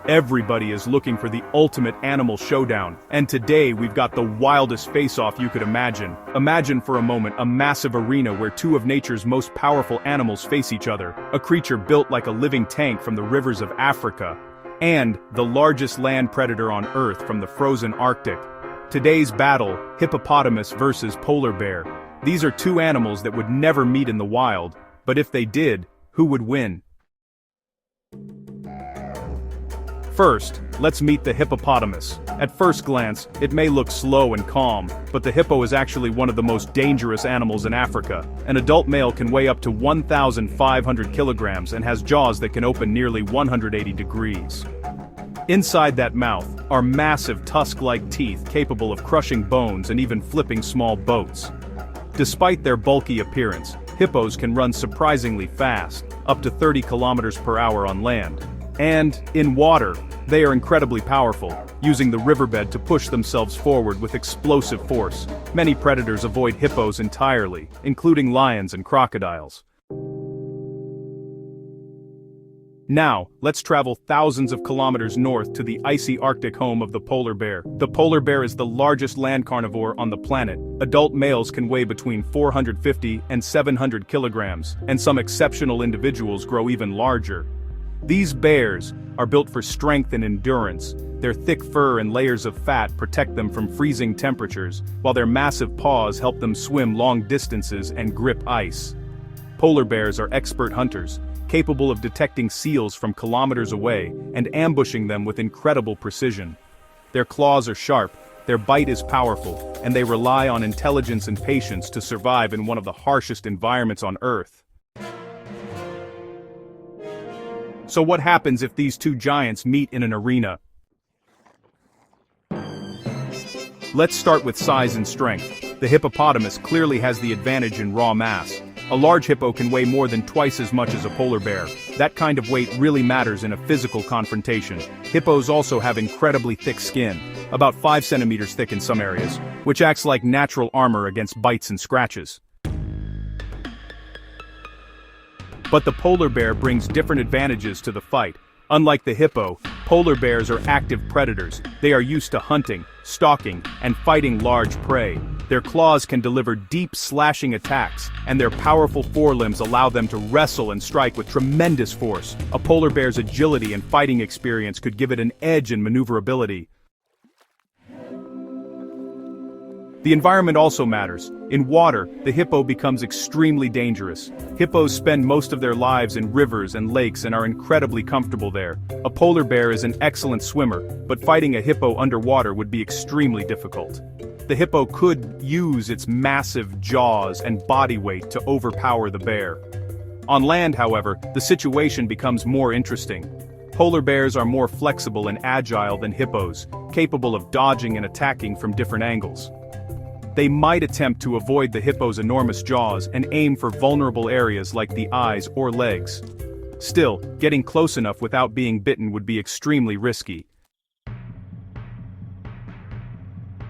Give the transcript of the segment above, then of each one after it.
Everybody is looking for the ultimate animal showdown, and today we've got the wildest face-off you could imagine. Imagine for a moment a massive arena where two of nature's most powerful animals face each other, a creature built like a living tank from the rivers of Africa, and the largest land predator on Earth from the frozen Arctic. Today's battle, hippopotamus versus polar bear. These are two animals that would never meet in the wild, but if they did, who would win? First, let's meet the hippopotamus. At first glance, it may look slow and calm, but the hippo is actually one of the most dangerous animals in Africa. An adult male can weigh up to 1,500 kilograms and has jaws that can open nearly 180 degrees. Inside that mouth are massive tusk-like teeth capable of crushing bones and even flipping small boats. Despite their bulky appearance, hippos can run surprisingly fast, up to 30 kilometers per hour on land. And, in water, they are incredibly powerful, using the riverbed to push themselves forward with explosive force. Many predators avoid hippos entirely, including lions and crocodiles. Now, let's travel thousands of kilometers north to the icy Arctic home of the polar bear. The polar bear is the largest land carnivore on the planet. Adult males can weigh between 450 and 700 kilograms, and some exceptional individuals grow even larger. These bears are built for strength and endurance. Their thick fur and layers of fat protect them from freezing temperatures, while their massive paws help them swim long distances and grip ice. Polar bears are expert hunters, capable of detecting seals from kilometers away and ambushing them with incredible precision. Their claws are sharp, their bite is powerful, and they rely on intelligence and patience to survive in one of the harshest environments on Earth. So what happens if these two giants meet in an arena? Let's start with size and strength. The hippopotamus clearly has the advantage in raw mass. A large hippo can weigh more than twice as much as a polar bear. That kind of weight really matters in a physical confrontation. Hippos also have incredibly thick skin, about 5 centimeters thick in some areas, which acts like natural armor against bites and scratches. But the polar bear brings different advantages to the fight. Unlike the hippo, polar bears are active predators. They are used to hunting, stalking, and fighting large prey. Their claws can deliver deep slashing attacks, and their powerful forelimbs allow them to wrestle and strike with tremendous force. A polar bear's agility and fighting experience could give it an edge in maneuverability. The environment also matters. In water, the hippo becomes extremely dangerous. Hippos spend most of their lives in rivers and lakes and are incredibly comfortable there. A polar bear is an excellent swimmer, but fighting a hippo underwater would be extremely difficult. The hippo could use its massive jaws and body weight to overpower the bear. On land, however, the situation becomes more interesting. Polar bears are more flexible and agile than hippos, capable of dodging and attacking from different angles. They might attempt to avoid the hippo's enormous jaws and aim for vulnerable areas like the eyes or legs. Still, getting close enough without being bitten would be extremely risky.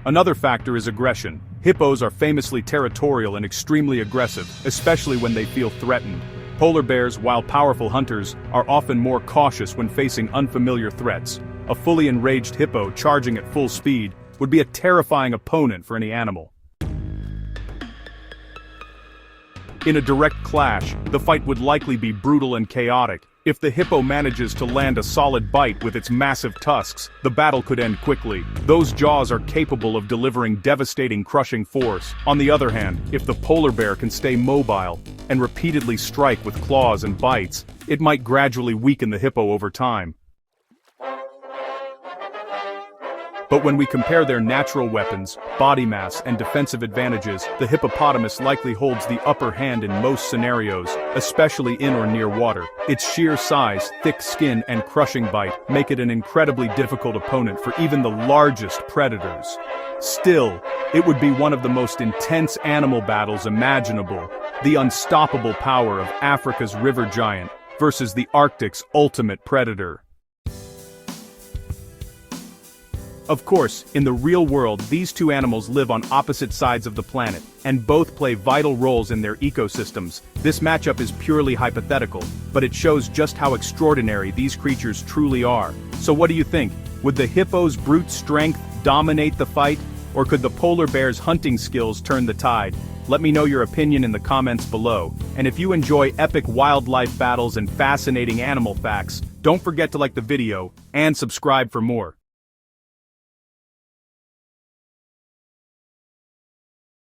Another factor is aggression. Hippos are famously territorial and extremely aggressive, especially when they feel threatened. Polar bears, while powerful hunters, are often more cautious when facing unfamiliar threats. A fully enraged hippo charging at full speed would be a terrifying opponent for any animal. In a direct clash, the fight would likely be brutal and chaotic. If the hippo manages to land a solid bite with its massive tusks, the battle could end quickly. Those jaws are capable of delivering devastating crushing force. On the other hand, if the polar bear can stay mobile and repeatedly strike with claws and bites, it might gradually weaken the hippo over time. But when we compare their natural weapons, body mass, and defensive advantages, the hippopotamus likely holds the upper hand in most scenarios, especially in or near water. Its sheer size, thick skin, and crushing bite make it an incredibly difficult opponent for even the largest predators. Still, it would be one of the most intense animal battles imaginable, the unstoppable power of Africa's river giant versus the Arctic's ultimate predator. Of course, in the real world, these two animals live on opposite sides of the planet, and both play vital roles in their ecosystems. This matchup is purely hypothetical, but it shows just how extraordinary these creatures truly are. So what do you think? Would the hippo's brute strength dominate the fight? Or could the polar bear's hunting skills turn the tide? Let me know your opinion in the comments below. And if you enjoy epic wildlife battles and fascinating animal facts, don't forget to like the video and subscribe for more.